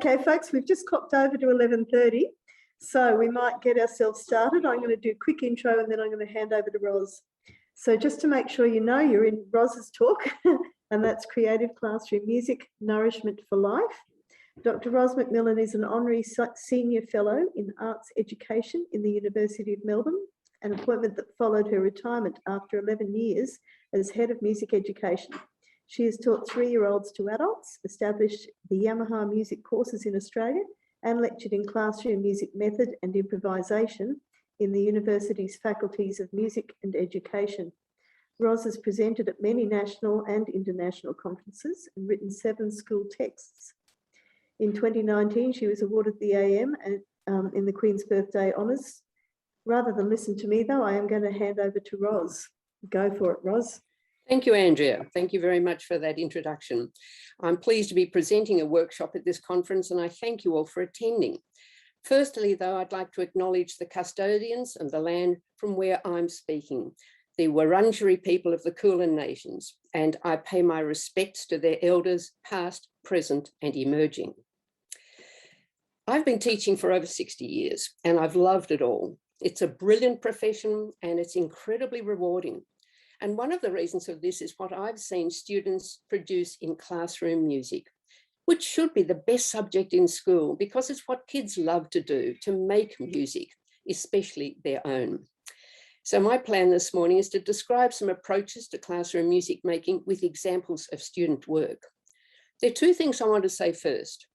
Okay, folks, we've just clocked over to 11:30, so we might get ourselves started. I'm going to do a quick intro and then I'm going to hand over to Ros. So just to make sure you know, you're in Ros's talk, and that's Creative Classroom Music, Nourishment for Life. Dr. Ros McMillan is an honorary senior fellow in arts education in the University of Melbourne, an appointment that followed her retirement after 11 years as head of music education. She has taught 3-year-olds to adults, established the Yamaha music courses in Australia, and lectured in classroom music method and improvisation in the university's faculties of music and education. Ros has presented at many national and international conferences and written 7 school texts. In 2019, she was awarded the AM in the Queen's Birthday Honours. Rather than listen to me, though, I am going to hand over to Ros. Go for it, Ros. Thank you, Andrea. Thank you very much for that introduction. I'm pleased to be presenting a workshop at this conference, and I thank you all for attending. Firstly, though, I'd like to acknowledge the custodians of the land from where I'm speaking, the Wurundjeri people of the Kulin Nations, and I pay my respects to their elders, past, present, and emerging. I've been teaching for over 60 years, and I've loved it all. It's a brilliant profession, and it's incredibly rewarding. And one of the reasons of this is what I've seen students produce in classroom music, which should be the best subject in school because it's what kids love to do, to make music, especially their own. So my plan this morning is to describe some approaches to classroom music making with examples of student work. There are 2 things I want to say first.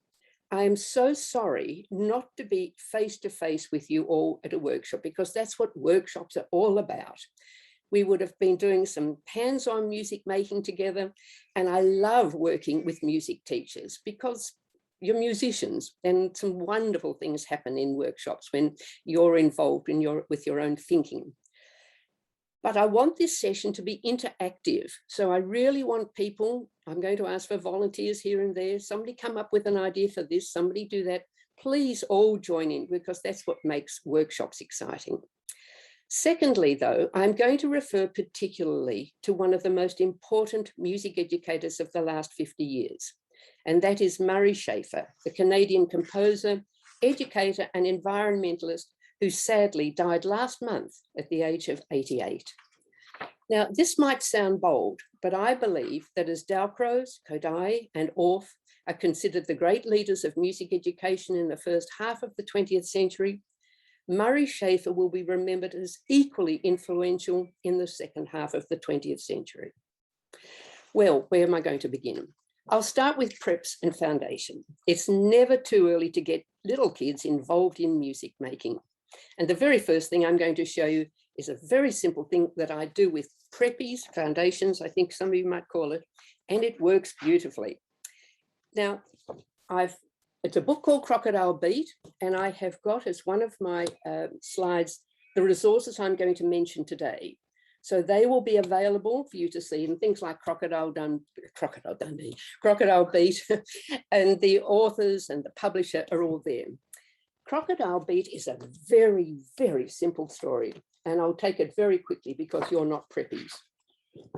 I am so sorry not to be face-to-face with you all at a workshop because that's what workshops are all about. We would have been doing some hands-on music making together, and I love working with music teachers because you're musicians and some wonderful things happen in workshops when you're involved with your own thinking. But I want this session to be interactive. So I really want people, I'm going to ask for volunteers here and there, somebody come up with an idea for this, somebody do that. Please all join in because that's what makes workshops exciting. Secondly, though, I'm going to refer particularly to one of the most important music educators of the last 50 years, and that is Murray Schaefer, the Canadian composer, educator, and environmentalist who sadly died last month at the age of 88. Now, this might sound bold, but I believe that as Dalcroze, Kodály, and Orff are considered the great leaders of music education in the first half of the 20th century, Murray Schaefer will be remembered as equally influential in the second half of the 20th century. Well, where am I going to begin? I'll start with preps and foundation. It's never too early to get little kids involved in music making. And the very first thing I'm going to show you is a very simple thing that I do with preppies, foundations, I think some of you might call it, and it works beautifully. Now, it's a book called Crocodile Beat, and I have got as one of my slides the resources I'm going to mention today. So they will be available for you to see, and things like Crocodile Beat, and the authors and the publisher are all there. Crocodile Beat is a very, very simple story, and I'll take it very quickly because you're not preppies.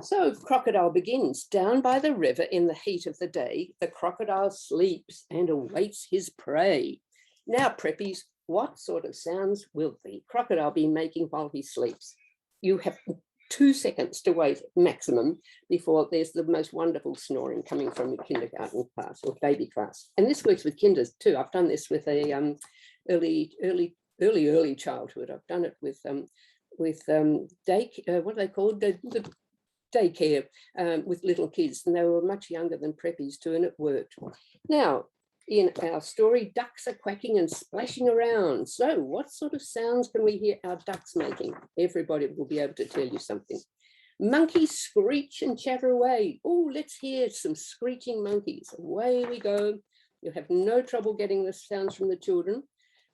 So Crocodile begins. Down by the river in the heat of the day, the crocodile sleeps and awaits his prey. Now, preppies, what sort of sounds will the crocodile be making while he sleeps? You have 2 seconds to wait maximum before there's the most wonderful snoring coming from a kindergarten class or baby class. And this works with kinders too. I've done this with a early childhood. I've done it with what are they called? The daycare with little kids, and they were much younger than preppies too, and it worked. Now, in our story, ducks are quacking and splashing around. So what sort of sounds can we hear our ducks making? Everybody will be able to tell you something. Monkeys screech and chatter away. Oh, let's hear some screeching monkeys. Away we go. You'll have no trouble getting the sounds from the children.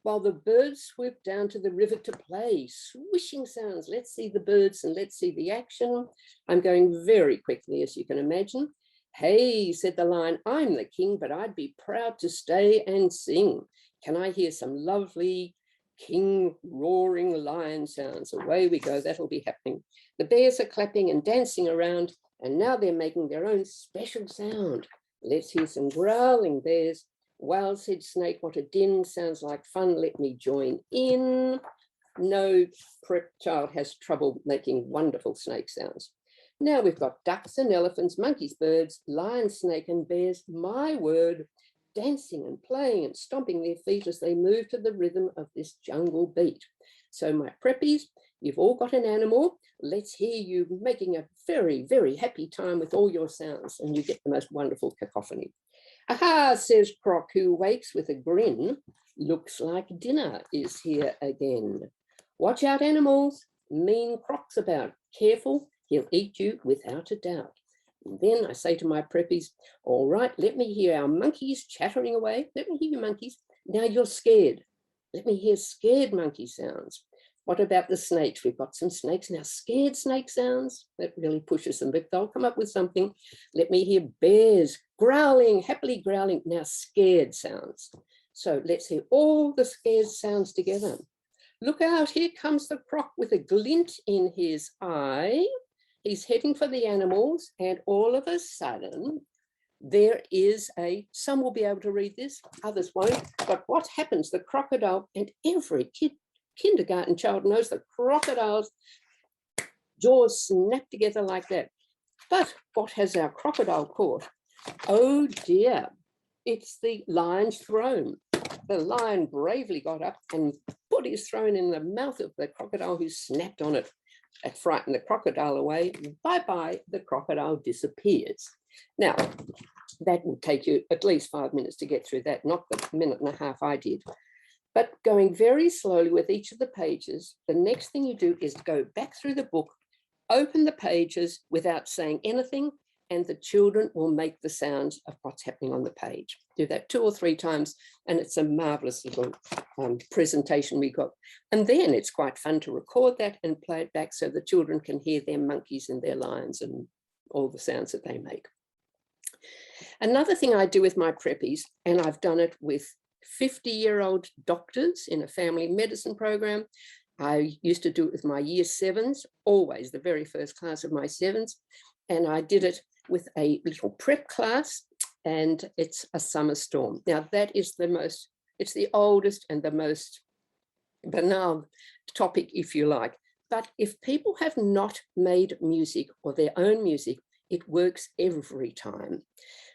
While the birds swoop down to the river to play, swishing sounds. Let's see the birds and let's see the action. I'm going very quickly, as you can imagine. Hey, said the lion, I'm the king, but I'd be proud to stay and sing. Can I hear some lovely king roaring lion sounds? Away we go, that'll be happening. The bears are clapping and dancing around, and now they're making their own special sound. Let's hear some growling bears Well, said Snake, what a din, sounds like fun, let me join in. No prep child has trouble making wonderful snake sounds. Now we've got ducks and elephants, monkeys, birds, lions, snake and bears, my word, dancing and playing and stomping their feet as they move to the rhythm of this jungle beat. So my preppies, you've all got an animal. Let's hear you making a very, very happy time with all your sounds, and you get the most wonderful cacophony. Aha, says Croc, who wakes with a grin. Looks like dinner is here again. Watch out, animals. Mean Croc's about. Careful, he'll eat you without a doubt. And then I say to my preppies, all right, let me hear our monkeys chattering away. Let me hear you monkeys. Now you're scared. Let me hear scared monkey sounds. What about the snakes? We've got some snakes now. Scared snake sounds. That really pushes them, but they'll come up with something. Let me hear bears growling, happily growling. Now scared sounds. So let's hear all the scared sounds together. Look out, here comes the Croc with a glint in his eye. He's heading for the animals, and all of a sudden, there is some will be able to read this, others won't, but what happens, the crocodile, and every kindergarten child knows the crocodile's jaws snap together like that. But what has our crocodile caught? Oh dear, it's the lion's throne. The lion bravely got up and put his throne in the mouth of the crocodile, who snapped on it. That frightened the crocodile away. Bye-bye, the crocodile disappears. Now, that will take you at least 5 minutes to get through that, not the minute and a half I did. But going very slowly with each of the pages, the next thing you do is go back through the book, open the pages without saying anything, and the children will make the sounds of what's happening on the page. Do that 2 or 3 times, and it's a marvelous little presentation we got. And then it's quite fun to record that and play it back so the children can hear their monkeys and their lions and all the sounds that they make. Another thing I do with my preppies, and I've done it with 50-year-old doctors in a family medicine program. I used to do it with my year 7s, always the very first class of my 7s. And I did it with a little prep class, and it's a summer storm. Now that is it's the oldest and the most banal topic, if you like. But if people have not made music or their own music, it works every time.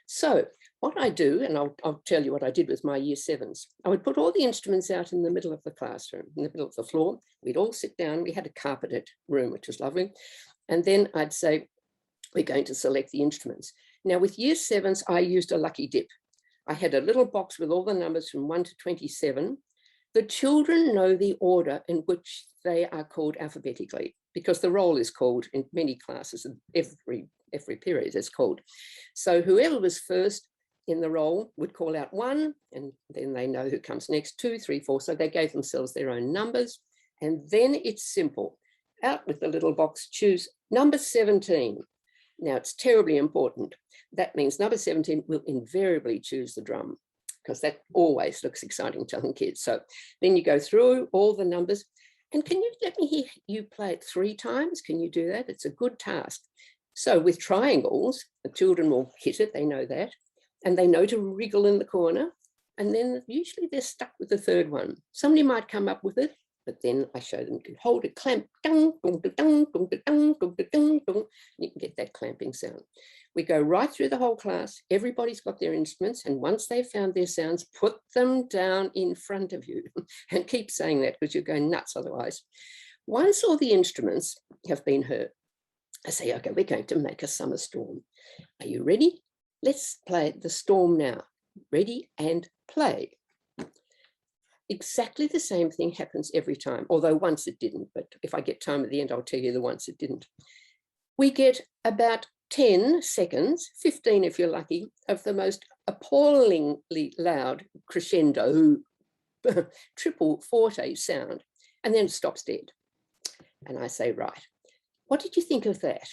So what I do, and I'll tell you what I did with my year 7s, I would put all the instruments out in the middle of the classroom, in the middle of the floor. We'd all sit down. We had a carpeted room, which was lovely. And then I'd say, we're going to select the instruments. Now with year 7s, I used a lucky dip. I had a little box with all the numbers from 1 to 27. The children know the order in which they are called alphabetically, because the roll is called in many classes, every period is called. So whoever was first in the roll would call out 1, and then they know who comes next, 2, 3, 4. So they gave themselves their own numbers. And then it's simple. Out with the little box, choose number 17. Now it's terribly important. That means number 17 will invariably choose the drum, because that always looks exciting telling kids. So then you go through all the numbers, and can you let me hear you play it 3 times? Can you do that? It's a good task. So with triangles, the children will hit it, they know that, and they know to wriggle in the corner, and then usually they're stuck with the 3rd one. Somebody might come up with it, but then I show them, you can hold it, clamp, dung, dung, dung, dung, dung, dung, dung, dung. You can get that clamping sound. We go right through the whole class. Everybody's got their instruments, and once they've found their sounds, put them down in front of you and keep saying that, because you're going nuts otherwise. Once all the instruments have been heard, I say, okay, we're going to make a summer storm. Are you ready? Let's play the storm now. Ready and play. Exactly the same thing happens every time, although once it didn't, but if I get time at the end, I'll tell you the once it didn't. We get about 10 seconds, 15 if you're lucky, of the most appallingly loud crescendo, triple forte sound, and then it stops dead. And I say, right, what did you think of that?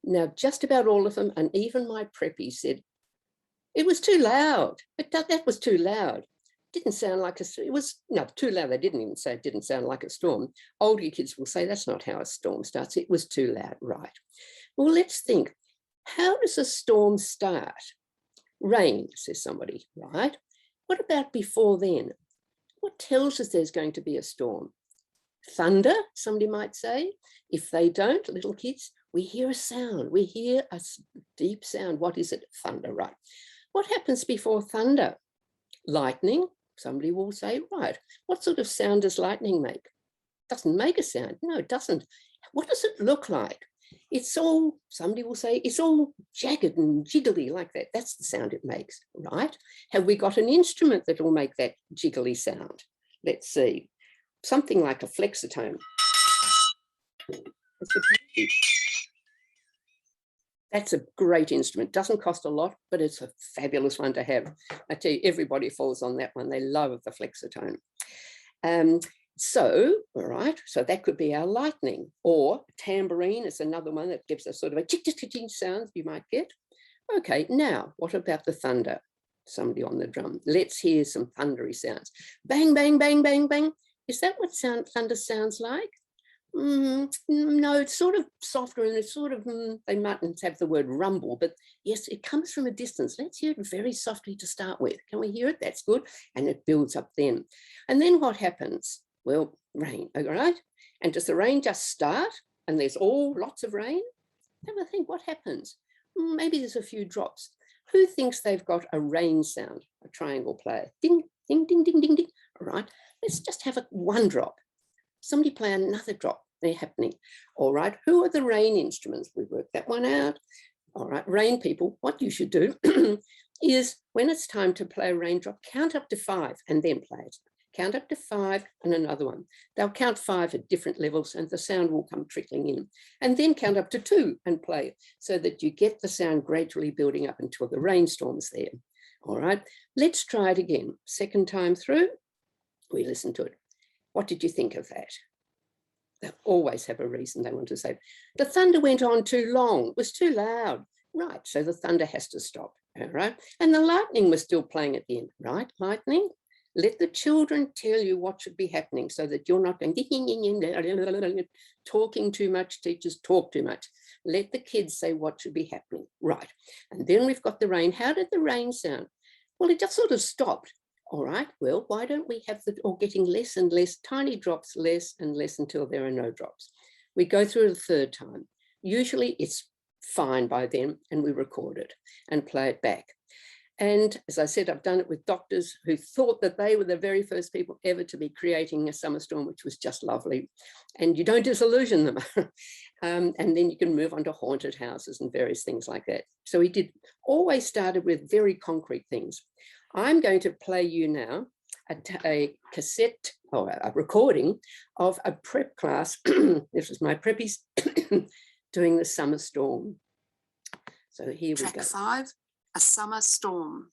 Now, just about all of them, and even my preppy said, it was too loud. That was too loud. Didn't sound like it was, no, too loud. They didn't even say it didn't sound like a storm. Older kids will say that's not how a storm starts. It was too loud, right? Well, let's think, how does a storm start? Rain, says somebody, right? What about before then? What tells us there's going to be a storm? Thunder, somebody might say. If they don't, little kids, we hear a sound. We hear a deep sound. What is it? Thunder, right? What happens before thunder? Lightning, somebody will say, right. What sort of sound does lightning make? Doesn't make a sound. No, it doesn't. What does it look like? It's all, somebody will say, it's all jagged and jiggly like that. That's the sound it makes, right? Have we got an instrument that will make that jiggly sound? Let's see. Something like a flexitone. That's a great instrument. Doesn't cost a lot, but it's a fabulous one to have. I tell you, everybody falls on that one. They love the flexitone. So, all right, so that could be our lightning, or tambourine is another one that gives us sort of a chick-chick-chick sound you might get. Okay, now, what about the thunder? Somebody on the drum. Let's hear some thundery sounds. Bang, bang, bang, bang, bang. Is that what thunder sounds like? No, it's sort of softer, and it's sort of, they mightn't have the word rumble, but yes, it comes from a distance. Let's hear it very softly to start with. Can we hear it? That's good. And it builds up then. And then what happens? Well, rain, all right? And does the rain just start and there's lots of rain? Have a think, what happens? Maybe there's a few drops. Who thinks they've got a rain sound, a triangle player? Ding, ding, ding, ding, ding, ding. All right, let's just have one drop. Somebody play another drop, they're happening. All right, who are the rain instruments? We worked that one out. All right, rain people, what you should do is when it's time to play a raindrop, count up to 5 and then play it. Count up to 5 and another one. They'll count 5 at different levels and the sound will come trickling in. And then count up to 2 and play it so that you get the sound gradually building up until the rainstorm's there. All right, let's try it again. Second time through, we listen to it. What did you think of that? They always have a reason they want to say. The thunder went on too long, it was too loud. Right, so the thunder has to stop, all right? And the lightning was still playing at the end, right? Lightning? Let the children tell you what should be happening so that you're not going talking too much, teachers talk too much. Let the kids say what should be happening, right? And then we've got the rain. How did the rain sound? Well, it just sort of stopped. All right, well, why don't we have getting less and less, tiny drops, less and less until there are no drops. We go through the third time. Usually it's fine by then and we record it and play it back. And as I said, I've done it with doctors who thought that they were the very first people ever to be creating a summer storm, which was just lovely. And you don't disillusion them. And then you can move on to haunted houses and various things like that. So we always started with very concrete things. I'm going to play you now a cassette or a recording of a prep class. This was my preppies doing the summer storm. So here we go. Track 5. A summer storm.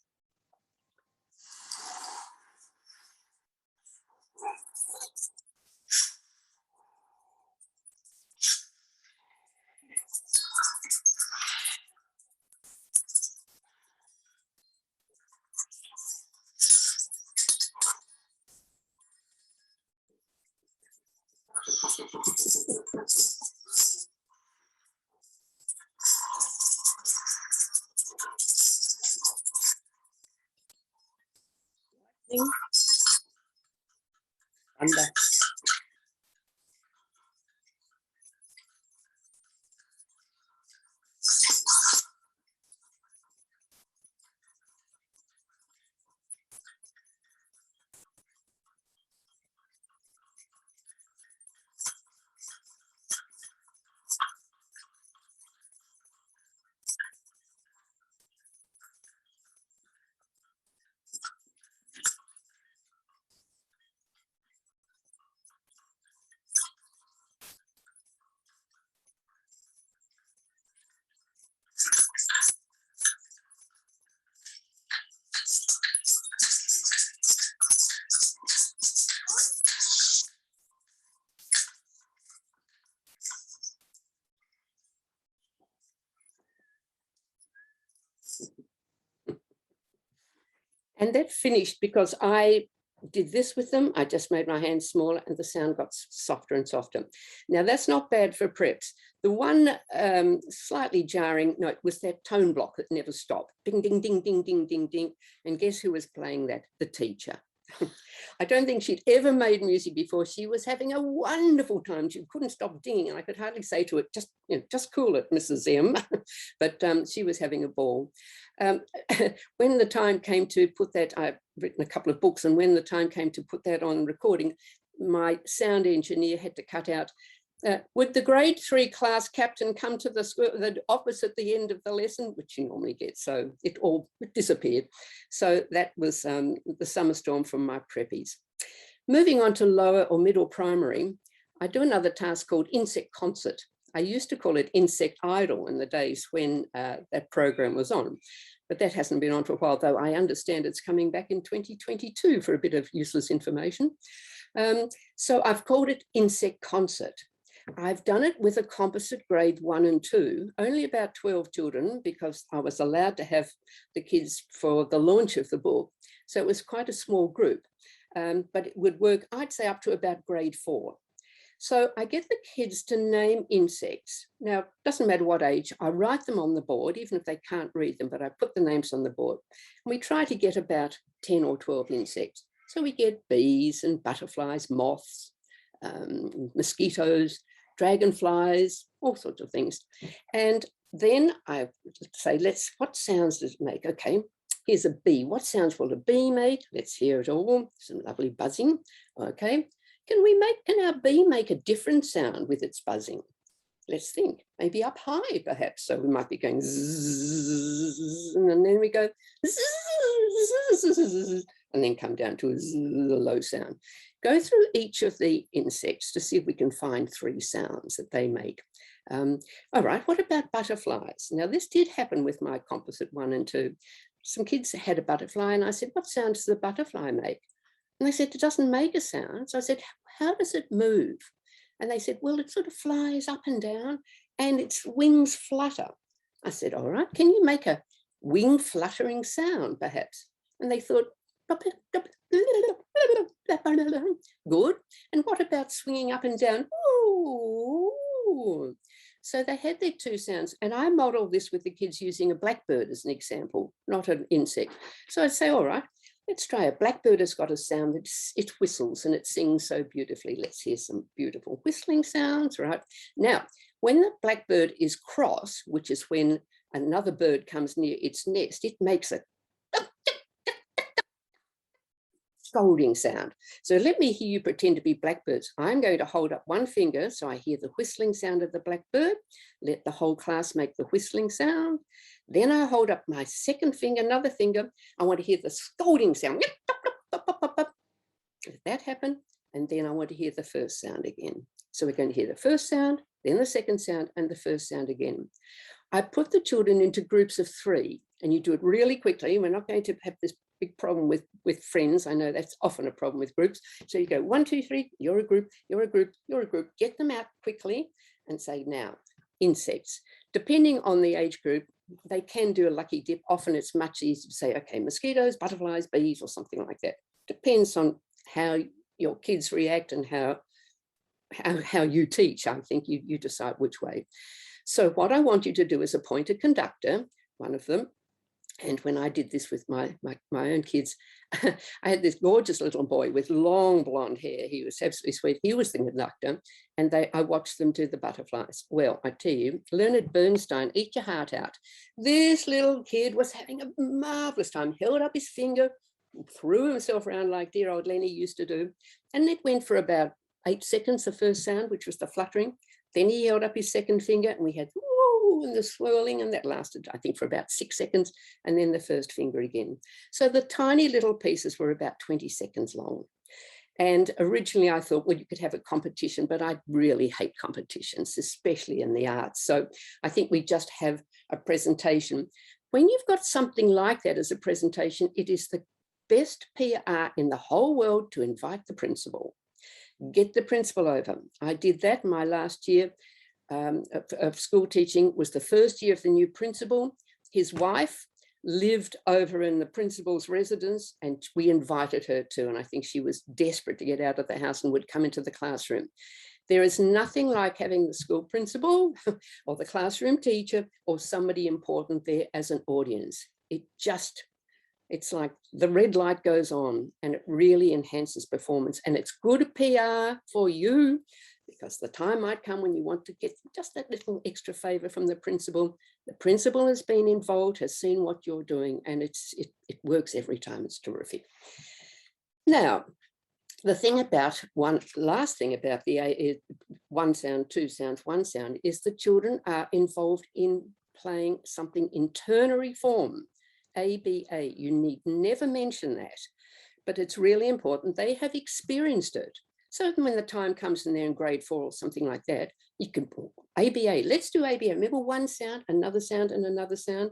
Thunder. And that finished because I did this with them. I just made my hands smaller and the sound got softer and softer. Now that's not bad for preps. The one slightly jarring note was that tone block that never stopped. Ding, ding, ding, ding, ding, ding, ding. And guess who was playing that? The teacher. I don't think she'd ever made music before. She was having a wonderful time. She couldn't stop dinging, and I could hardly say to it, just cool it, Mrs. M. But she was having a ball. When the time came to put that, I've written a couple of books, and when the time came to put that on recording, my sound engineer had to cut out, would the grade 3 class captain come to the office at the end of the lesson, which you normally get, so it all disappeared. So that was the summer storm from my preppies. Moving on to lower or middle primary, I do another task called insect concert. I used to call it insect idol in the days when that program was on, but that hasn't been on for a while, though I understand it's coming back in 2022 for a bit of useless information. So I've called it insect concert. I've done it with a composite grade 1 and 2, only about 12 children, because I was allowed to have the kids for the launch of the book. So it was quite a small group, but it would work, I'd say, up to about grade 4. So I get the kids to name insects. Now, it doesn't matter what age, I write them on the board, even if they can't read them, but I put the names on the board. And we try to get about 10 or 12 insects. So we get bees and butterflies, moths, mosquitoes, dragonflies, all sorts of things. And then I say, what sounds does it make? Okay, here's a bee. What sounds will a bee make? Let's hear it all. Some lovely buzzing. Okay, can our bee make a different sound with its buzzing? Let's think, maybe up high perhaps. So we might be going zzz, and then we go zzz, and then come down to a low sound. Go through each of the insects to see if we can find 3 sounds that they make. All right, what about butterflies? Now this did happen with my composite 1 and 2. Some kids had a butterfly and I said, what sound does the butterfly make? And they said, it doesn't make a sound. So I said, how does it move? And they said, well, it sort of flies up and down and its wings flutter. I said, all right, can you make a wing fluttering sound perhaps? And they thought, good. And what about swinging up and down? Ooh. So they had their 2 sounds, and I modeled this with the kids using a blackbird as an example, not an insect. So I'd say, all right, let's try a blackbird. Has got a sound that it whistles and it sings so beautifully. Let's hear some beautiful whistling sounds, right? Now, when the blackbird is cross, which is when another bird comes near its nest, it makes a scolding sound. So let me hear you pretend to be blackbirds. I'm going to hold up one finger so I hear the whistling sound of the blackbird. Let the whole class make the whistling sound. Then I hold up my second finger, another finger. I want to hear the scolding sound. Let that happen. And then I want to hear the first sound again. So we're going to hear the first sound, then the second sound, and the first sound again. I put the children into groups of 3, and you do it really quickly. We're not going to have this big problem with friends. I know that's often a problem with groups. So you go 1, 2, 3, you're a group, you're a group, you're a group. Get them out quickly and say, now, insects. Depending on the age group, they can do a lucky dip. Often it's much easier to say, okay, mosquitoes, butterflies, bees, or something like that. Depends on how your kids react and how you teach. I think you decide which way. So what I want you to do is appoint a conductor, one of them. And when I did this with my own kids, I had this gorgeous little boy with long blonde hair. He was absolutely sweet. He was the conductor, and I watched them do the butterflies. Well, I tell you, Leonard Bernstein, eat your heart out. This little kid was having a marvelous time, held up his finger, threw himself around like dear old Lenny used to do. And it went for about 8 seconds, the first sound, which was the fluttering. Then he held up his second finger and we had woo and the swirling, and that lasted, I think, for about 6 seconds, and then the first finger again. So the tiny little pieces were about 20 seconds long. And originally I thought, well, you could have a competition, but I really hate competitions, especially in the arts. So I think we just have a presentation. When you've got something like that as a presentation, it is the best PR in the whole world to invite the principal. Get the principal over. I did that my last year of school teaching. Was the first year of the new principal. His wife lived over in the principal's residence, and we invited her to, and I think she was desperate to get out of the house and would come into the classroom. There is nothing like having the school principal or the classroom teacher or somebody important there as an audience. It's like the red light goes on, and it really enhances performance, and it's good PR for you, because the time might come when you want to get just that little extra favor from the principal. The principal has been involved, has seen what you're doing, and it works every time. It's terrific. Now, the thing about last thing about the one sound, two sounds, one sound is the children are involved in playing something in ternary form, ABA. You need never mention that, but it's really important. They have experienced it. So when the time comes and they're in grade 4 or something like that, you can, ABA, let's do ABA. Remember, one sound, and another sound.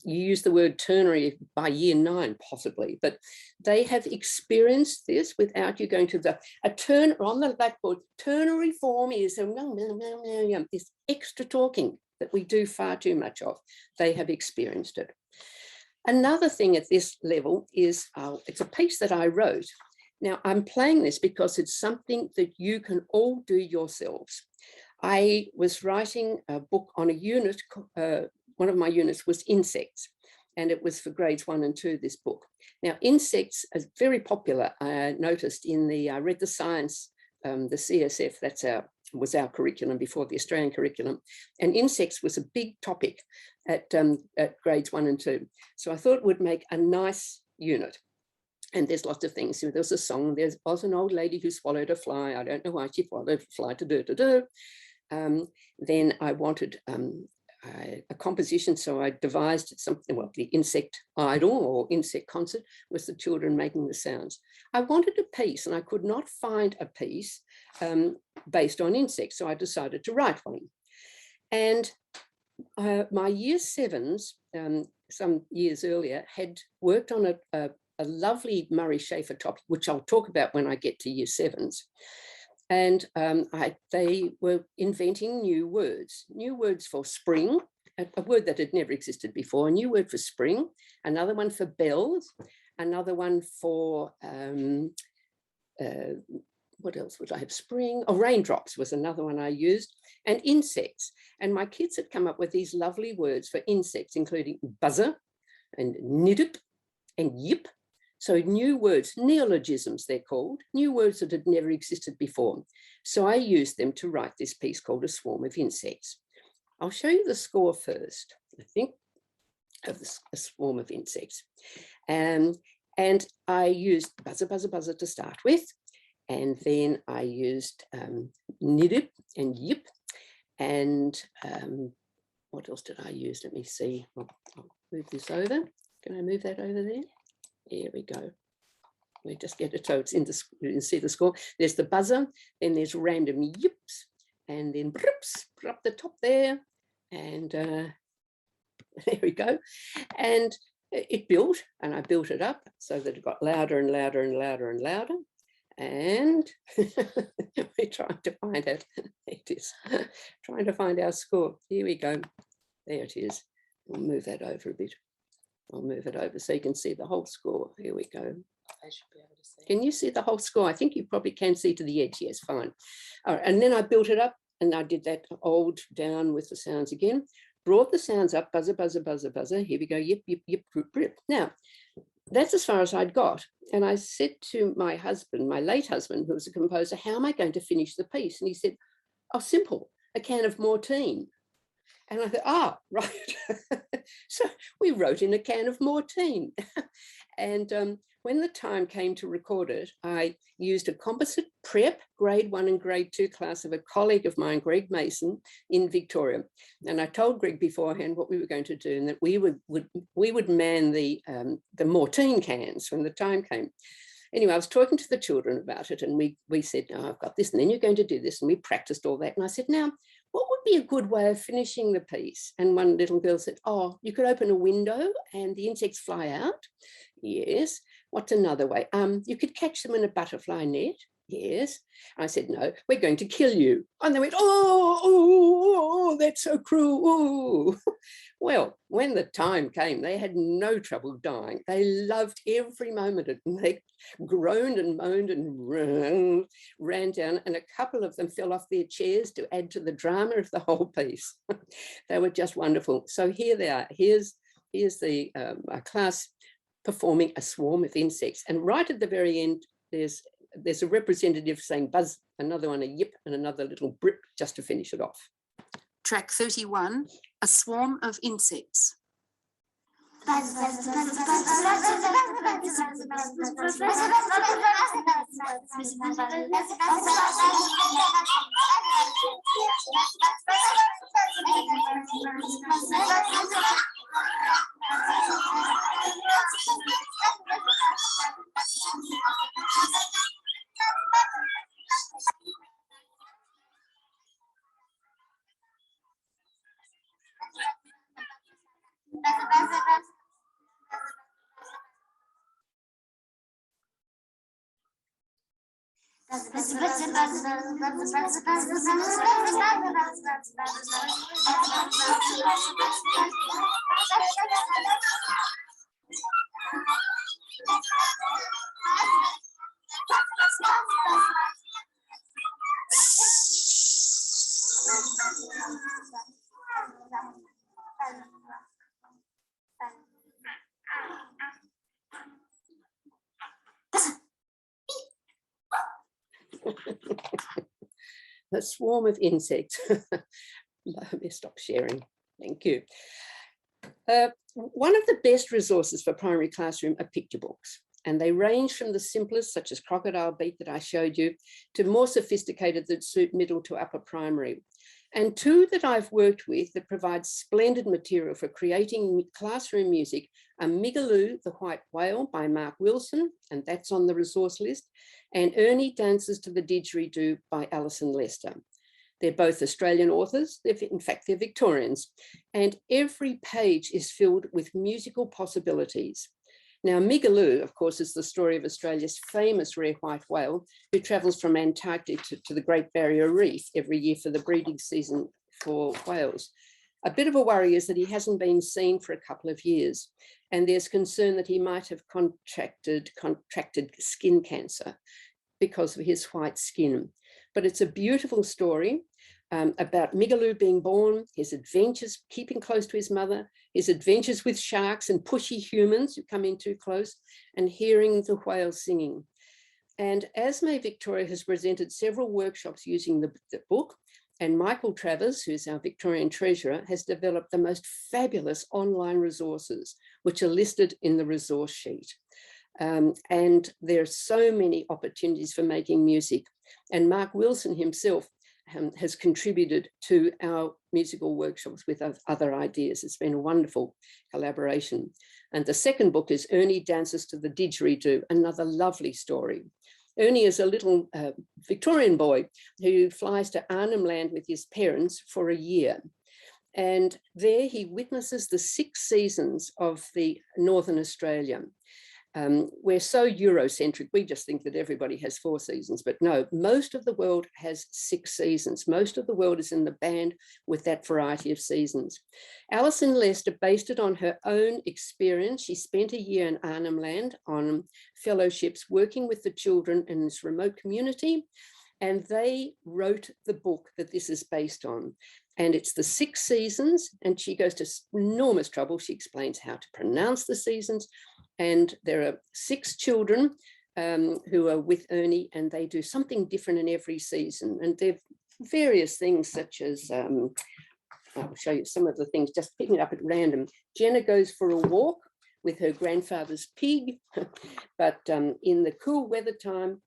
You use the word ternary by year 9, possibly, but they have experienced this without you going to a turn on the blackboard. Ternary form is this extra talking that we do far too much of. They have experienced it. Another thing at this level is, it's a piece that I wrote. Now, I'm playing this because it's something that you can all do yourselves. I was writing a book on a unit, one of my units was insects, and it was for grades 1 and 2, this book. Now, insects are very popular. I noticed I read the science, the CSF, was our curriculum before the Australian curriculum, and insects was a big topic at grades 1 and 2. So I thought it would make a nice unit. And there's lots of things. There was a song. There was an old lady who swallowed a fly. I don't know why she swallowed a fly. Then I wanted a composition, so I devised something. Well, the insect idol or insect concert was the children making the sounds. I wanted a piece, and I could not find a piece based on insects, so I decided to write one. And my year 7s, some years earlier, had worked on a lovely Murray Schaefer topic, which I'll talk about when I get to year 7s. And they were inventing new words for spring, a word that had never existed before, a new word for spring, another one for bells, another one for, what else would I have? Spring, raindrops was another one I used, and insects. And my kids had come up with these lovely words for insects, including buzzer and nidip and yip. So new words, neologisms they're called, new words that had never existed before. So I used them to write this piece called A Swarm of Insects. I'll show you the score first, I think, of A Swarm of Insects. And I used buzzer, buzzer, buzzer to start with. And then I used nidip and yip. And what else did I use? Let me see. I'll move this over. Can I move that over there? Here we go. We just get it so it's in the, you can see the score. There's the buzzer, then there's random yips, and then brips up the top there. And there we go. And it built, and I built it up so that it got louder and louder and louder and louder. And we're trying to find it. It is trying to find our score. Here we go. There it is. We'll move that over a bit. I'll move it over so you can see the whole score. Here we go. I should be able to see. Can you see the whole score? I think you probably can see to the edge. Yes, fine. All right, and then I built it up, and I did that old down with the sounds again. Brought the sounds up, buzzer, buzzer, buzzer, buzzer. Here we go, yip, yip, yip, grip, grip. Now, that's as far as I'd got. And I said to my husband, my late husband, who was a composer, how am I going to finish the piece? And he said, oh, simple, a can of Mortein. And I thought, right. So we wrote in a can of Mortein. And when the time came to record it, I used a composite prep grade 1 and grade 2 class of a colleague of mine, Greg Mason, in Victoria. And I told Greg beforehand what we were going to do, and that we would man the Mortein cans when the time came. Anyway, I was talking to the children about it, and we said, oh, I've got this, and then you're going to do this. And we practiced all that. And I said, now, what would be a good way of finishing the piece? And one little girl said, oh, you could open a window and the insects fly out. Yes. What's another way? You could catch them in a butterfly net. Yes. I said, no, we're going to kill you. And they went, oh, that's so cruel. Well, when the time came, they had no trouble dying. They loved every moment of it. And they groaned and moaned and ran down, and a couple of them fell off their chairs to add to the drama of the whole piece. They were just wonderful. So here they are. Here's the class performing A Swarm of Insects. And right at the very end, there's a representative saying buzz, another one a yip, and another little brip just to finish it off. Track 31, A Swarm of Insects. A Swarm of Insects. Let me stop sharing. Thank you. One of the best resources for primary classroom are picture books, and they range from the simplest, such as Crocodile Beat that I showed you, to more sophisticated that suit middle to upper primary. And two that I've worked with that provide splendid material for creating classroom music are Migaloo, the White Whale by Mark Wilson, and that's on the resource list, and Ernie Dances to the Didgeridoo by Alison Lester. They're both Australian authors. In fact, they're Victorians. And every page is filled with musical possibilities. Now, Migaloo, of course, is the story of Australia's famous rare white whale who travels from Antarctic to the Great Barrier Reef every year for the breeding season for whales. A bit of a worry is that he hasn't been seen for a couple of years, and there's concern that he might have contracted skin cancer because of his white skin. But it's a beautiful story about Migaloo being born, his adventures keeping close to his mother, his adventures with sharks and pushy humans who come in too close, and hearing the whales singing. And Asme Victoria has presented several workshops using the book, and Michael Travers, who's our Victorian Treasurer, has developed the most fabulous online resources, which are listed in the resource sheet. And there are so many opportunities for making music. And Mark Wilson himself has contributed to our musical workshops with other ideas. It's been a wonderful collaboration. And the second book is Ernie Dances to the Didgeridoo, another lovely story. Ernie is a little Victorian boy who flies to Arnhem Land with his parents for a year. And there he witnesses the 6 seasons of the Northern Australia. We're so Eurocentric, we just think that everybody has 4 seasons, but no, most of the world has 6 seasons. Most of the world is in the band with that variety of seasons. Alison Lester based it on her own experience. She spent a year in Arnhem Land on fellowships working with the children in this remote community, and they wrote the book that this is based on. And it's the 6 seasons, and she goes to enormous trouble. She explains how to pronounce the seasons. And there are 6 children who are with Ernie, and they do something different in every season. And there are various things such as, I'll show you some of the things, just picking it up at random. Jenna goes for a walk with her grandfather's pig, but in the cool weather time,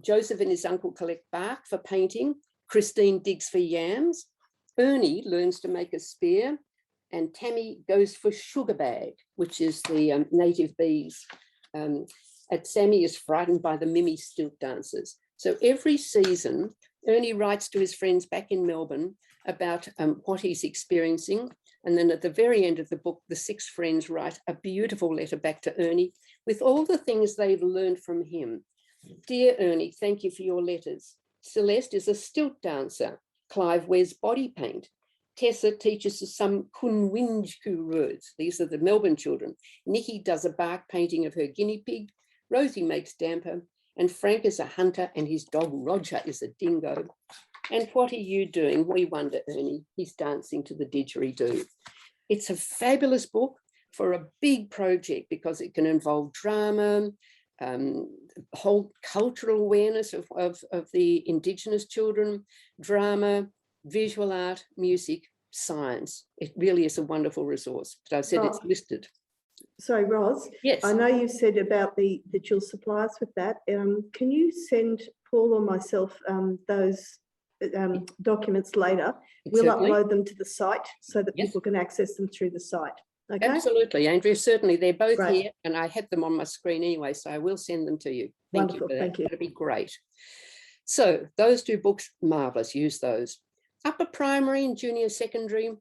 Joseph and his uncle collect bark for painting. Christine digs for yams. Ernie learns to make a spear. And Tammy goes for sugar bag, which is the native bees. And Sammy is frightened by the Mimi stilt dancers. So every season, Ernie writes to his friends back in Melbourne about what he's experiencing. And then at the very end of the book, the 6 friends write a beautiful letter back to Ernie with all the things they've learned from him. Dear Ernie, thank you for your letters. Celeste is a stilt dancer. Clive wears body paint. Tessa teaches us some Kunwinjku words. These are the Melbourne children. Nikki does a bark painting of her guinea pig. Rosie makes damper. And Frank is a hunter and his dog Roger is a dingo. And what are you doing? We wonder, Ernie. He's dancing to the didgeridoo. It's a fabulous book for a big project because it can involve drama, whole cultural awareness of the Indigenous children, drama, visual art, music, science. It really is a wonderful resource. But I said it's listed. Sorry, Ros. Yes. I know you said about that you'll supply us with that. Can you send Paul or myself those documents later? We'll Certainly. upload them to the site so that Yes. people can access them through the site. Okay. Absolutely, Andrea. Certainly, they're both Great. here, and I have them on my screen anyway, so I will send them to you. Thank Wonderful, you for that. thank you. That'd be great. So those two books, marvelous. Use those. Upper primary and junior secondary.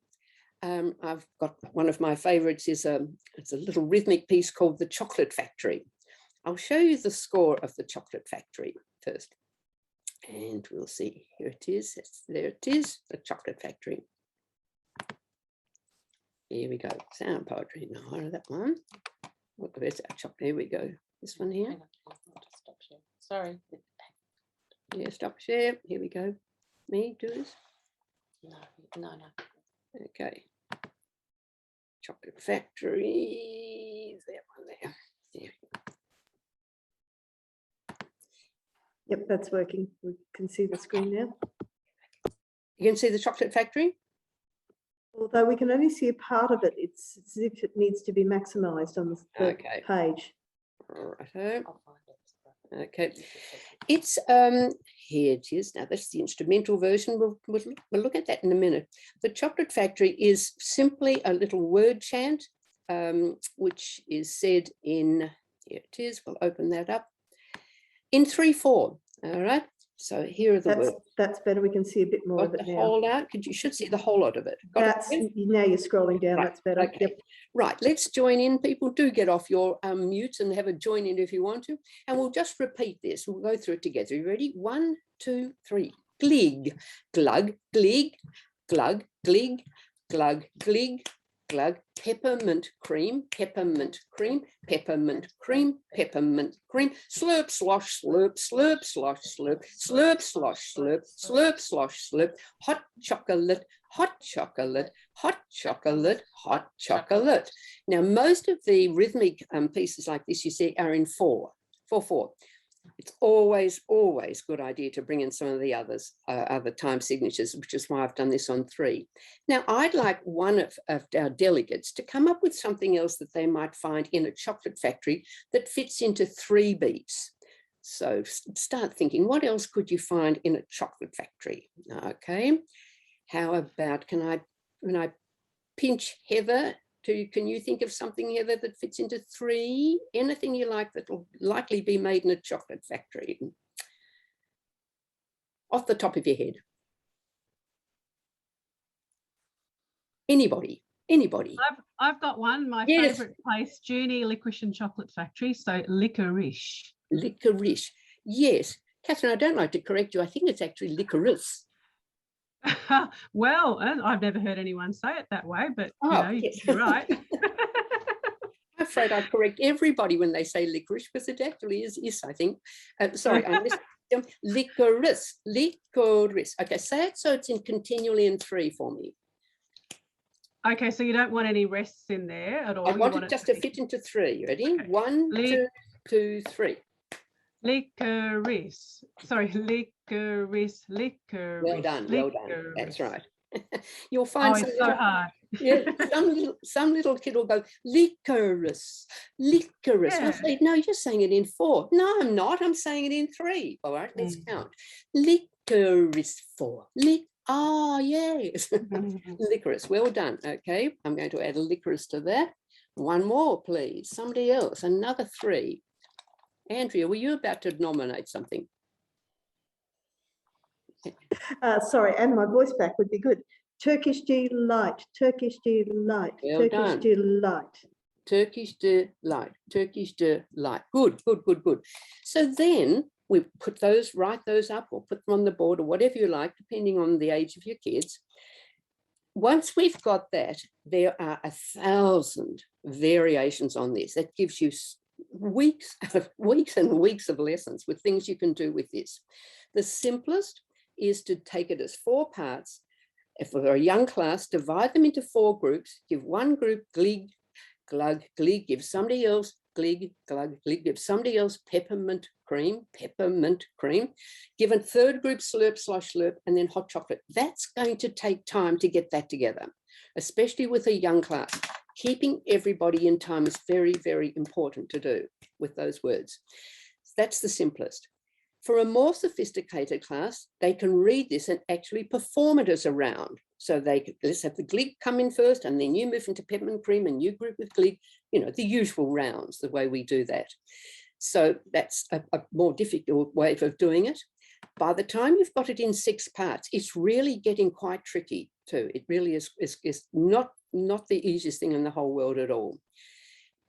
I've got one of my favorites is it's a little rhythmic piece called The Chocolate Factory. I'll show you the score of The Chocolate Factory first. And we'll see. Here it is. There it is, The Chocolate Factory. Here we go. Sound poetry. No, that one. Look, there's our chocolate. Here we go. This one here. Stop share. Sorry. Yeah, stop share. Here we go. Me, do this. No. Okay. Chocolate Factory. That one there. There. Yep, that's working. We can see the screen now. You can see The Chocolate Factory? Although we can only see a part of it, it's as if it needs to be maximised on the Okay. page. Righto. I'll find it. Okay. It's here it is. Now that's the instrumental version. We'll look at that in a minute. The Chocolate Factory is simply a little word chant, which is said in, here it is, we'll open that up, in 3/4. All right. So here are the words. That's better. We can see a bit more Got of it the now. whole out. You should see the whole lot of it. Got That's it? now you're scrolling down. Right, That's better. okay. Yep. Right, let's join in. People, do get off your mutes and have a join in if you want to. And we'll just repeat this. We'll go through it together. You ready? 1, 2, 3. Glig, glug, glig, glug, glig, glug, glig, glug, peppermint cream, peppermint cream, peppermint cream, peppermint cream, slurp, slosh, slurp, slurp, slosh, slurp, slurp, slosh, slurp, slurp, slosh, slurp, hot chocolate, hot chocolate, hot chocolate, hot chocolate. Now, most of the rhythmic pieces like this you see are in 4/4. It's always a good idea to bring in some of the others, other time signatures, which is why I've done this on 3. Now, I'd like one of our delegates to come up with something else that they might find in a chocolate factory that fits into 3 beats. So start thinking, what else could you find in a chocolate factory? Okay. How about, can I pinch Heather? Can you think of something, Heather, that fits into 3? Anything you like that will likely be made in a chocolate factory? Off the top of your head. Anybody? I've got one. My Yes. favourite place, Junie Licorice and Chocolate Factory. So licorice. Licorice. Yes. Catherine, I don't like to correct you. I think it's actually licorice. Well, I've never heard anyone say it that way, but Yes. you're right. I'm afraid I correct everybody when they say licorice, because it actually is I think. Sorry, I missed them. Licorice. Okay, say it so it's continually in 3 for me. Okay, so you don't want any rests in there at all. I want it just to fit into 3. Ready? Okay. 1, 2, 3. Licorice. Sorry, licorice. Well done. Licorice. That's right. You'll find it's so hard. Yeah, some little kid will go, licorice. Yeah. I'll say, no, you're saying it in 4. No, I'm not. I'm saying it in 3. All right, let's count. Licorice 4. Yes. Licorice. Well done. Okay, I'm going to add a licorice to that. One more, please. Somebody else. Another 3. Andrea, were you about to nominate something? Sorry, and my voice back would be good. Turkish delight, Turkish delight, Well Turkish done. delight. Turkish delight, Turkish delight. Good, good, good, good. So then we put those, write those up or put them on the board or whatever you like, depending on the age of your kids. Once we've got that, there are 1,000 variations on this. That gives you weeks and weeks of lessons with things you can do with this. The simplest is to take it as 4 parts. If we're a young class, divide them into 4 groups, give one group glig, glug, glig, give somebody else glig, glug, glig, give somebody else peppermint cream, give a third group slurp, slosh, slurp, and then hot chocolate. That's going to take time to get that together, especially with a young class. Keeping everybody in time is very, very important to do with those words. That's the simplest. For a more sophisticated class, they can read this and actually perform it as a round. So let's have the glig come in first, and then you move into peppermint cream and you group with glig, you know, the usual rounds, the way we do that. So that's a more difficult way of doing it. By the time you've got it in 6 parts, it's really getting quite tricky too. It really is not the easiest thing in the whole world at all.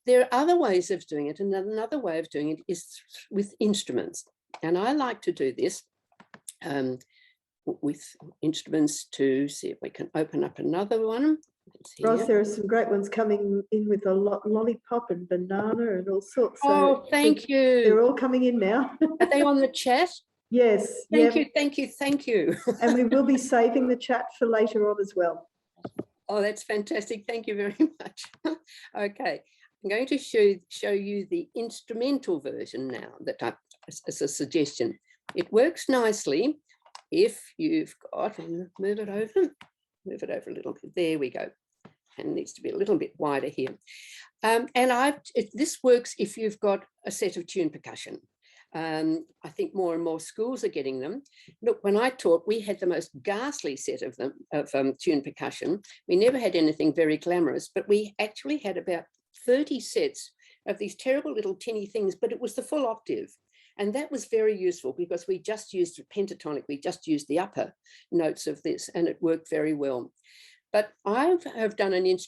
There are other ways of doing it, and another way of doing it is with instruments. And I like to do this with instruments to see if we can open up another one. Ros, there are some great ones coming in with a lollipop and banana and all sorts. Oh, thank you. They're all coming in now. Are they on the chat? Yes. Thank you, thank you, thank you. And we will be saving the chat for later on as well. Oh, that's fantastic. Thank you very much. Okay, I'm going to show you the instrumental version now as a suggestion. It works nicely if you've got, and move it over a little bit. There we go. And it needs to be a little bit wider here. This works if you've got a set of tuned percussion. I think more and more schools are getting them. Look, when I taught, we had the most ghastly set of them, of tuned percussion. We never had anything very glamorous, but we actually had about 30 sets of these terrible little tinny things, but it was the full octave. And that was very useful because we just used pentatonic, we just used the upper notes of this, and it worked very well. But I have done an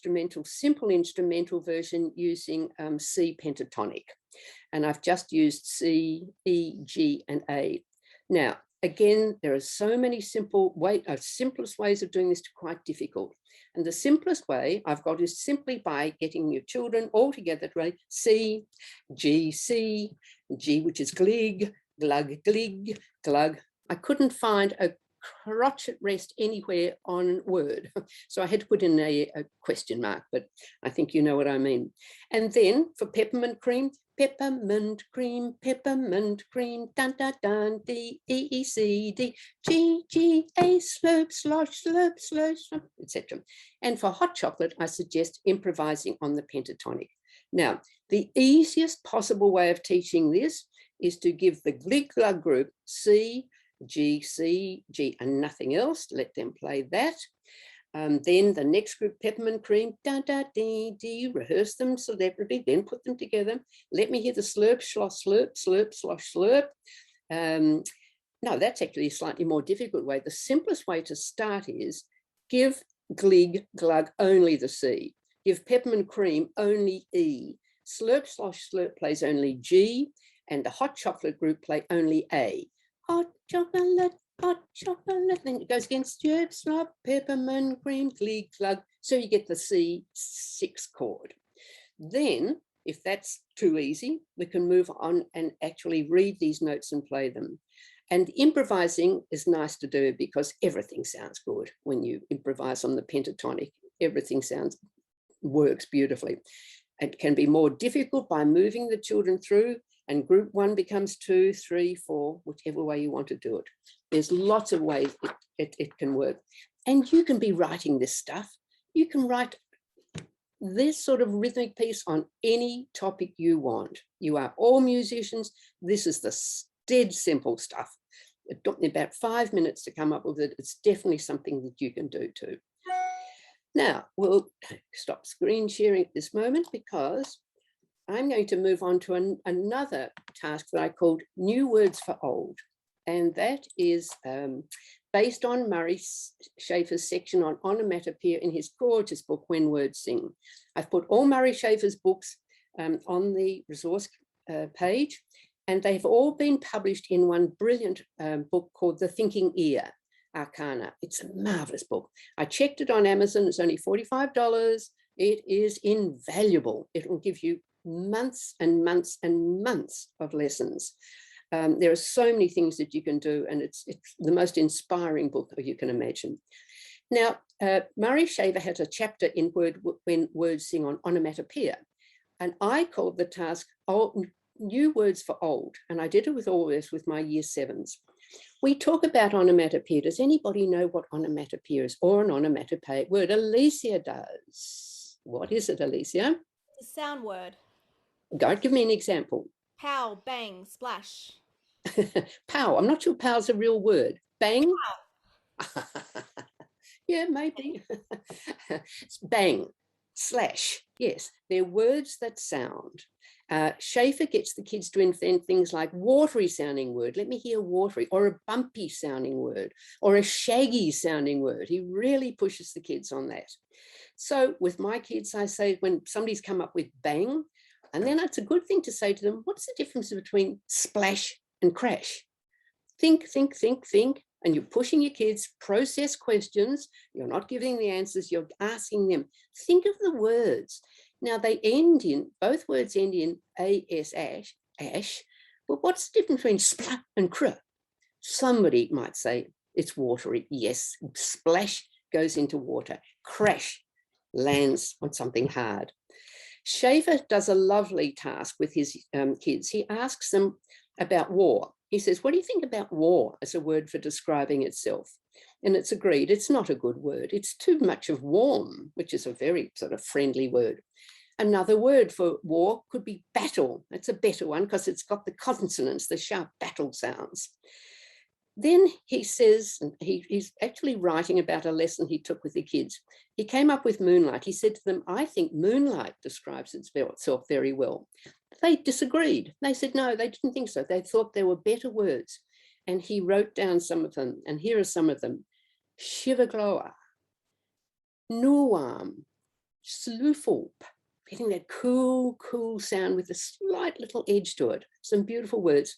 simple instrumental version using C pentatonic. And I've just used C, E, G, and A. Now, again, there are so many simplest ways of doing this to quite difficult. And the simplest way I've got is simply by getting your children all together to write C, G, which is glig, glug, glig, glug. I couldn't find a crotchet rest anywhere on Word. So I had to put in a question mark, but I think you know what I mean. And then for peppermint cream, peppermint cream, dun, dun, dun, D, E, E, C, D, G, G, A, slurp, slosh, slurp, slosh, etc. And for hot chocolate, I suggest improvising on the pentatonic. Now, the easiest possible way of teaching this is to give the glig glug group C, G, and nothing else. Let them play that. Then the next group, peppermint cream, da, da, dee, dee, rehearse them separately, then put them together. Let me hear the slurp, slosh, slurp, slurp, slosh, slurp. No, that's actually a slightly more difficult way. The simplest way to start is give glig, glug only the C. Give peppermint cream only E. Slurp, slosh, slurp plays only G, and the hot chocolate group play only A. Hot chocolate, then it goes against slurp, slop, peppermint cream, glig, glug. So you get the C6 chord. Then, if that's too easy, we can move on and actually read these notes and play them. And improvising is nice to do because everything sounds good when you improvise on the pentatonic. Everything works beautifully. It can be more difficult by moving the children through, and group 1 becomes 2, 3, 4, whichever way you want to do it. There's lots of ways it can work. And you can be writing this stuff. You can write this sort of rhythmic piece on any topic you want. You are all musicians. This is the dead simple stuff. It took me about 5 minutes to come up with it. It's definitely something that you can do too. Now, we'll stop screen sharing at this moment because I'm going to move on to another task that I called New Words for Old. and that is based on Murray Schaefer's section on onomatopoeia in his gorgeous book, When Words Sing. I've put all Murray Schaefer's books on the resource page, and they've all been published in one brilliant book called The Thinking Ear Arcana. It's a marvelous book. I checked it on Amazon. It's only $45. It is invaluable. It will give you months and months and months of lessons. There are so many things that you can do, and it's the most inspiring book you can imagine. Now, Murray Schaefer has a chapter in When Words Sing on onomatopoeia, and I called the task New Words for Old, and I did it with all this with my year 7s. We talk about onomatopoeia. Does anybody know what onomatopoeia is, or an onomatopoeic word? Alicia does. What is it, Alicia? It's a sound word. Go, give me an example. Pow, bang, splash. Pow. I'm not sure pow's a real word. Bang. Yeah, maybe. Bang, slash. Yes, they're words that sound. Schaefer gets the kids to invent things like watery sounding word. Let me hear watery, or a bumpy sounding word, or a shaggy sounding word. He really pushes the kids on that. So with my kids, I say when somebody's come up with bang, and then it's a good thing to say to them, what's the difference between splash and crash? Think, think, think, think. And you're pushing your kids, process questions. You're not giving the answers, you're asking them. Think of the words. Now they end in, both words end in as, ash, but what's the difference between splat and cr? Somebody might say it's watery. Yes, splash goes into water. Crash lands on something hard. Schaefer does a lovely task with his kids. He asks them about war. He says, what do you think about war as a word for describing itself? And it's agreed, it's not a good word. It's too much of warm, which is a very sort of friendly word. Another word for war could be battle. It's a better one because it's got the consonants, the sharp battle sounds. Then he says, he's actually writing about a lesson he took with the kids. He came up with Moonlight. He said to them, I think Moonlight describes itself very well. They disagreed. They said, no, they didn't think so. They thought there were better words. And he wrote down some of them. And here are some of them. Shivagloa, Nuam, Slufulp, getting that cool, cool sound with a slight little edge to it. Some beautiful words.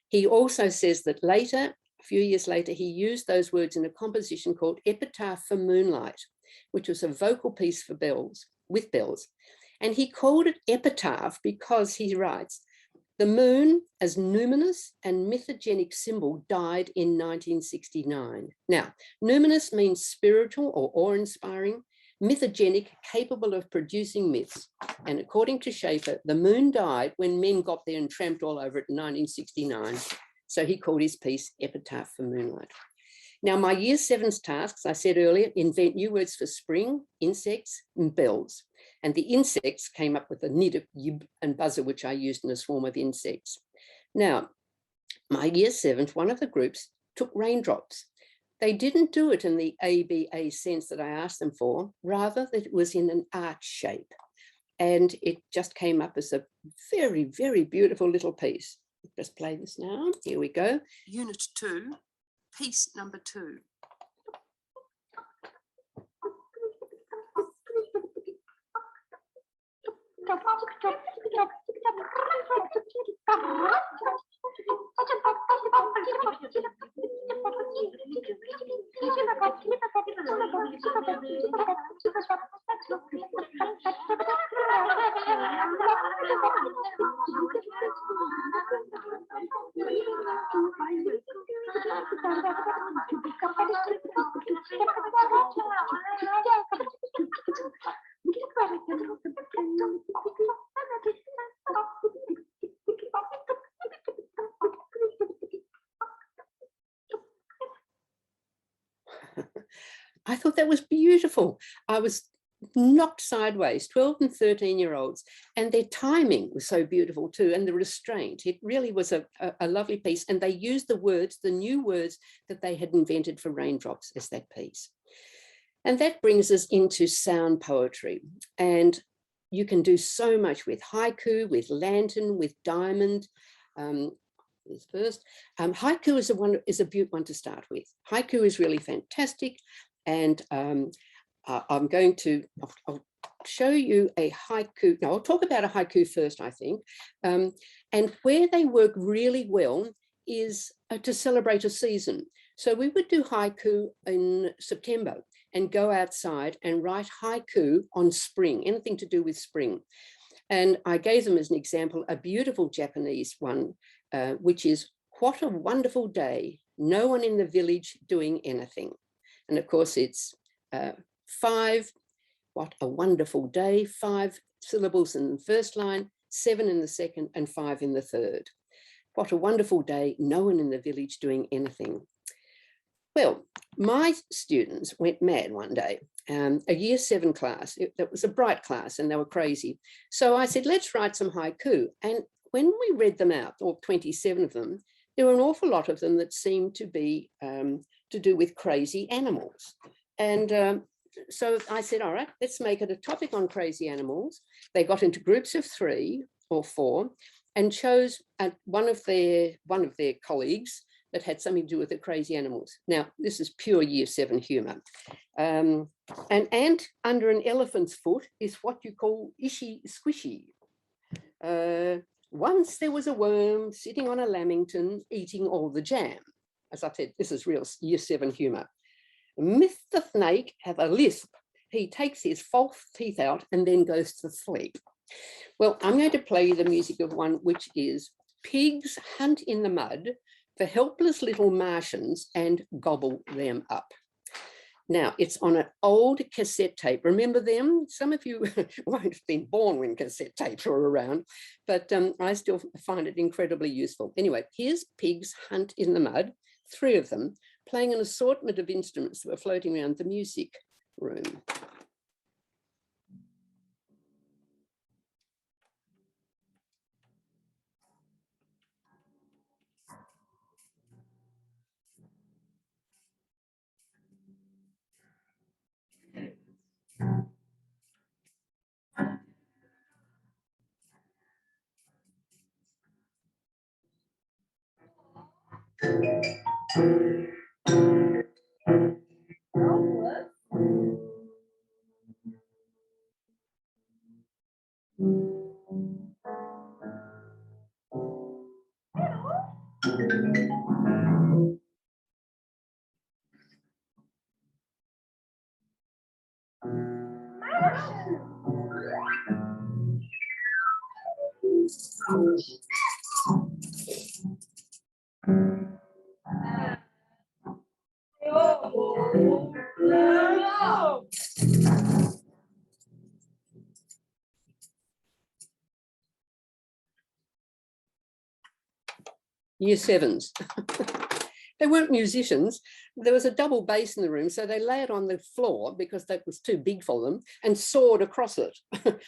He also says that later, a few years later, he used those words in a composition called Epitaph for Moonlight, which was a vocal piece for bells, with bells. And he called it Epitaph because he writes, the moon as numinous and mythogenic symbol died in 1969. Now, numinous means spiritual or awe-inspiring, mythogenic, capable of producing myths. And according to Schaefer, the moon died when men got there and tramped all over it in 1969. So he called his piece Epitaph for Moonlight. Now, my year 7's tasks, I said earlier, invent new words for spring, insects, and bells. And the insects came up with a nid, yib, and buzzer, which I used in a swarm of insects. Now, my year 7th, one of the groups took raindrops. They didn't do it in the ABA sense that I asked them for, rather that it was in an arch shape. And it just came up as a very, very beautiful little piece. Just play this now. Here we go. Unit 2, piece number 2. I thought that was beautiful. I was knocked sideways, 12 and 13-year-olds, and their timing was so beautiful too, and the restraint. It really was a lovely piece, and they used the words, the new words that they had invented for raindrops as that piece. And that brings us into sound poetry, and you can do so much with haiku, with lantern, with diamond. this first. Haiku is a beaut one to start with. Haiku is really fantastic, and I'm going to I'll show you a haiku. No, I'll talk about a haiku first, I think. And where they work really well is to celebrate a season. So we would do haiku in September and go outside and write haiku on spring, anything to do with spring. And I gave them as an example a beautiful Japanese one, which is, "What a wonderful day, no one in the village doing anything." And of course it's 5, what a wonderful day, 5 syllables in the first line, 7 in the second, and 5 in the third. What a wonderful day, no one in the village doing anything. Well, my students went mad one day, a year 7 class. That was a bright class and they were crazy. So I said, let's write some haiku. And when we read them out, or 27 of them, there were an awful lot of them that seemed to be to do with crazy animals. And so I said, all right, let's make it a topic on crazy animals. They got into groups of 3 or 4 and chose one of their colleagues that had something to do with the crazy animals. Now, this is pure year 7 humor. An ant under an elephant's foot is what you call ishy squishy. Once there was a worm sitting on a lamington eating all the jam. As I said, this is real year 7 humor. Mr. Snake have a lisp. He takes his false teeth out and then goes to sleep. Well, I'm going to play you the music of one which is "Pigs hunt in the mud for helpless little Martians and gobble them up." Now, it's on an old cassette tape. Remember them? Some of you won't have been born when cassette tapes were around, but I still find it incredibly useful. Anyway, here's "Pigs Hunt in the Mud," 3 of them, playing an assortment of instruments that were floating around the music room. Year 7s. They weren't musicians. There was a double bass in the room, so they lay it on the floor because that was too big for them and sawed across it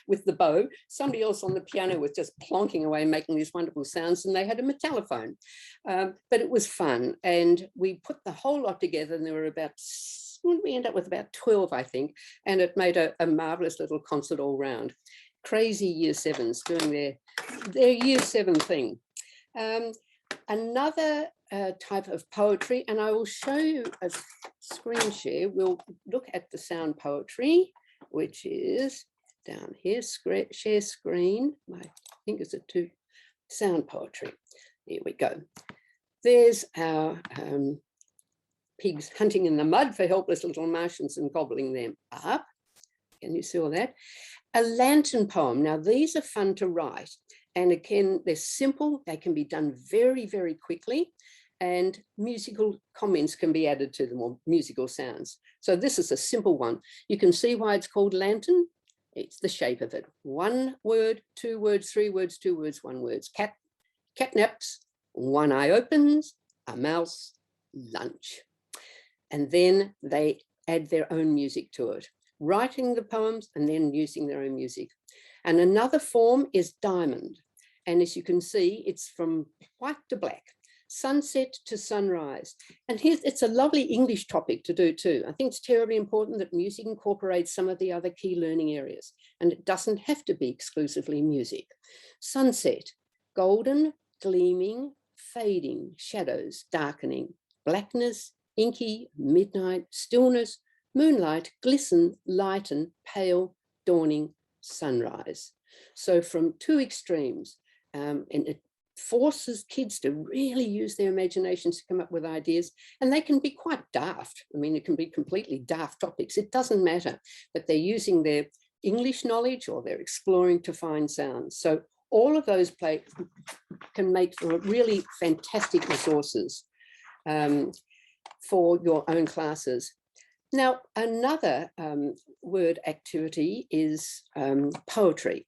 with the bow. Somebody else on the piano was just plonking away, making these wonderful sounds, and they had a metallophone. But it was fun, and we put the whole lot together, and there were about, we ended up with about 12, I think, and it made a marvelous little concert all round. Crazy year 7s doing their year 7 thing. Another type of poetry, and I will show you a screen share. We'll look at the sound poetry, which is down here, share screen. My fingers are too, sound poetry. Here we go. There's our pigs hunting in the mud for helpless little Martians and gobbling them up. Can you see all that? A lantern poem. Now, these are fun to write. And again, they're simple. They can be done very, very quickly. And musical comments can be added to them, or musical sounds. So this is a simple one. You can see why it's called lantern. It's the shape of it. 1 word, 2 words, 3 words, 2 words, 1 word. Cat naps, 1 eye opens, a mouse, lunch. And then they add their own music to it, writing the poems and then using their own music. And another form is diamond. And as you can see, it's from white to black, sunset to sunrise. And here, it's a lovely English topic to do too. I think it's terribly important that music incorporates some of the other key learning areas, and it doesn't have to be exclusively music. Sunset, golden, gleaming, fading, shadows, darkening, blackness, inky, midnight, stillness, moonlight, glisten, lighten, pale, dawning, sunrise. So from two extremes, and it forces kids to really use their imaginations to come up with ideas, and they can be quite daft. I mean, it can be completely daft topics. It doesn't matter, but they're using their English knowledge or they're exploring to find sounds. So all of those can make really fantastic resources for your own classes. Now, another word activity is poetry,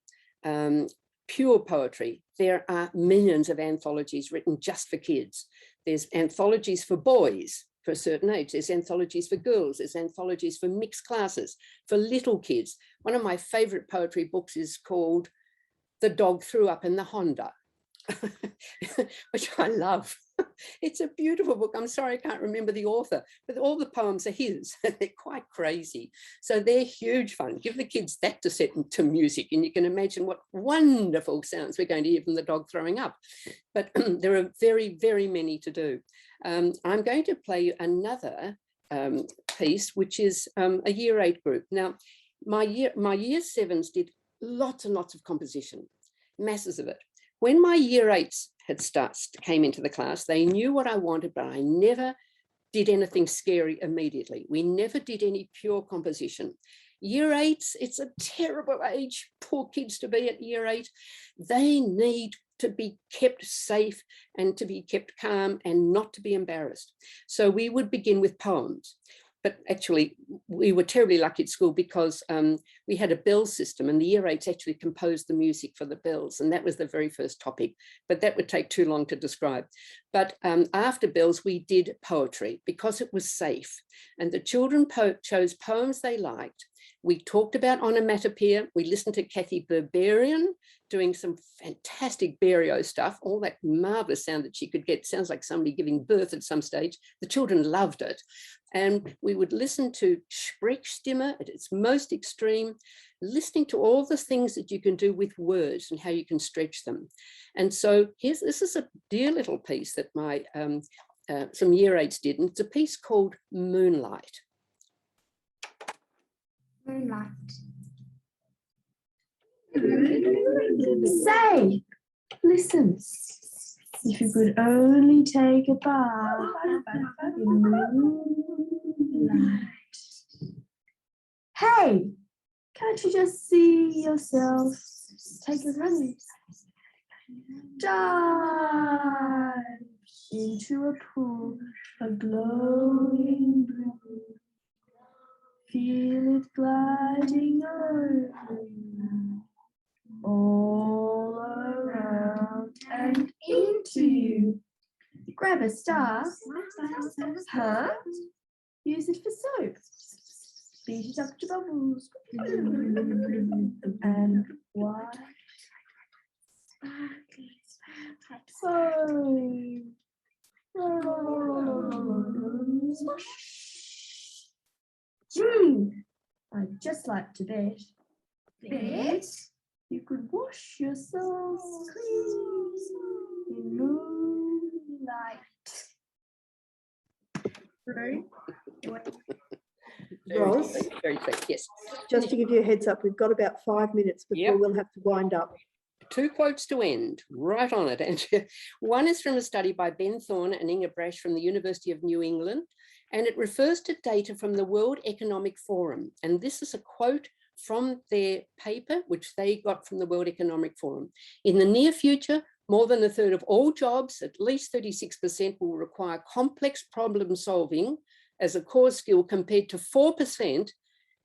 pure poetry. There are millions of anthologies written just for kids. There's anthologies for boys for a certain age. There's anthologies for girls. There's anthologies for mixed classes, for little kids. One of my favorite poetry books is called The Dog Threw Up in the Honda, which I love. It's a beautiful book. I'm sorry, I can't remember the author, but all the poems are his. They're quite crazy. So they're huge fun. Give the kids that to set to music, and you can imagine what wonderful sounds we're going to hear from the dog throwing up. But there are very, very many to do. I'm going to play you another piece, which is a year 8 group. Now, my year 7s did lots and lots of composition, masses of it. When my year 8s came into the class, they knew what I wanted, but I never did anything scary immediately. We never did any pure composition. Year 8s, it's a terrible age, poor kids to be at year 8. They need to be kept safe and to be kept calm and not to be embarrassed. So we would begin with poems. But actually, we were terribly lucky at school because we had a bell system, and the year 8s actually composed the music for the bells. And that was the very first topic, but that would take too long to describe. But after bells, we did poetry because it was safe. And the children chose poems they liked. We talked about onomatopoeia. We listened to Kathy Berberian doing some fantastic Berio stuff, all that marvelous sound that she could get. Sounds like somebody giving birth at some stage. The children loved it. And we would listen to Sprechstimme at its most extreme, listening to all the things that you can do with words and how you can stretch them. And so this is a dear little piece that my some year 8s did, and it's a piece called Moonlight. Moonlight. Say, listen, if you could only take a bath in moonlight. Hey, can't you just see yourself take a run? Dive into a pool of glowing blue. Feel it gliding over you, all around and into you. Grab a star, huh? Use it for soap. Beat it up to bubbles. And what? Foam. I'd just like to bet. Bet? You could wash yourself clean in moonlight. Right? Ros, Very safe, yes. just to give you a heads up, we've got about 5 minutes before Yep. we'll have to wind up. 2 quotes to end, right on it, Andrea. One is from a study by Ben Thorne and Inga Brash from the University of New England, and it refers to data from the World Economic Forum. And this is a quote from their paper, which they got from the World Economic Forum. In the near future, more than a third of all jobs, at least 36%, will require complex problem solving as a core skill, compared to 4%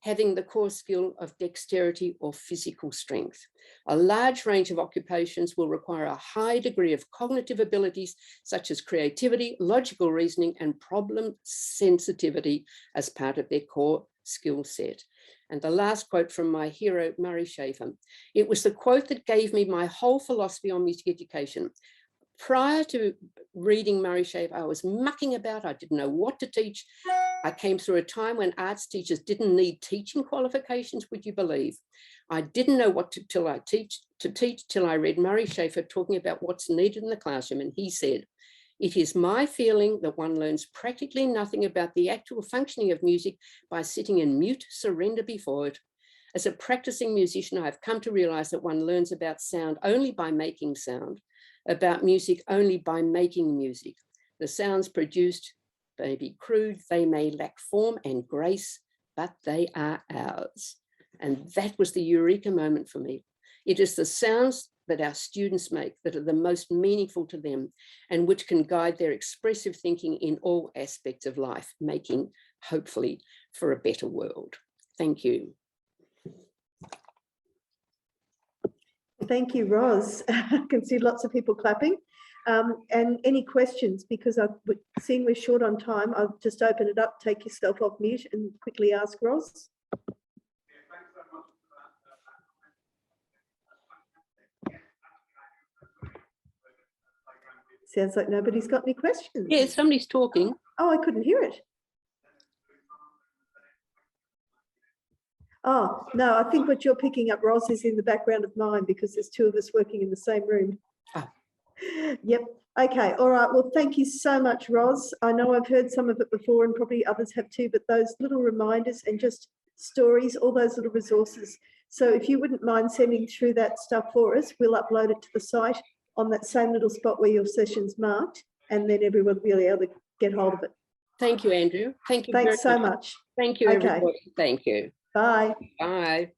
having the core skill of dexterity or physical strength. A large range of occupations will require a high degree of cognitive abilities, such as creativity, logical reasoning, and problem sensitivity as part of their core skill set. And the last quote from my hero, Murray Schaefer. It was the quote that gave me my whole philosophy on music education. Prior to reading Murray Schaefer, I was mucking about. I didn't know what to teach. I came through a time when arts teachers didn't need teaching qualifications, would you believe? I didn't know what to teach till I read Murray Schaefer talking about what's needed in the classroom. And he said, "It is my feeling that one learns practically nothing about the actual functioning of music by sitting in mute surrender before it. As a practicing musician, I've come to realize that one learns about sound only by making sound, about music only by making music. The sounds produced may be crude, they may lack form and grace, but they are ours." And that was the eureka moment for me. It is the sounds that our students make that are the most meaningful to them and which can guide their expressive thinking in all aspects of life, making, hopefully, for a better world. Thank you. Thank you, Ros. I can see lots of people clapping. And any questions, because seeing we're short on time, I'll just open it up, take yourself off mute and quickly ask Ros. Sounds like nobody's got any questions. Yeah, somebody's talking. Oh, I couldn't hear it. Oh, no, I think what you're picking up, Ros, is in the background of mine because there's two of us working in the same room. Oh. Yep. Okay. All right. Well, thank you so much, Ros. I know I've heard some of it before and probably others have too, but those little reminders and just stories, all those little resources. So if you wouldn't mind sending through that stuff for us, we'll upload it to the site on that same little spot where your session's marked, and then everyone will be able to get hold of it. Thank you, Andrew. Thank you. Thanks so much. Thank you, Okay. everybody. Thank you. Bye. Bye.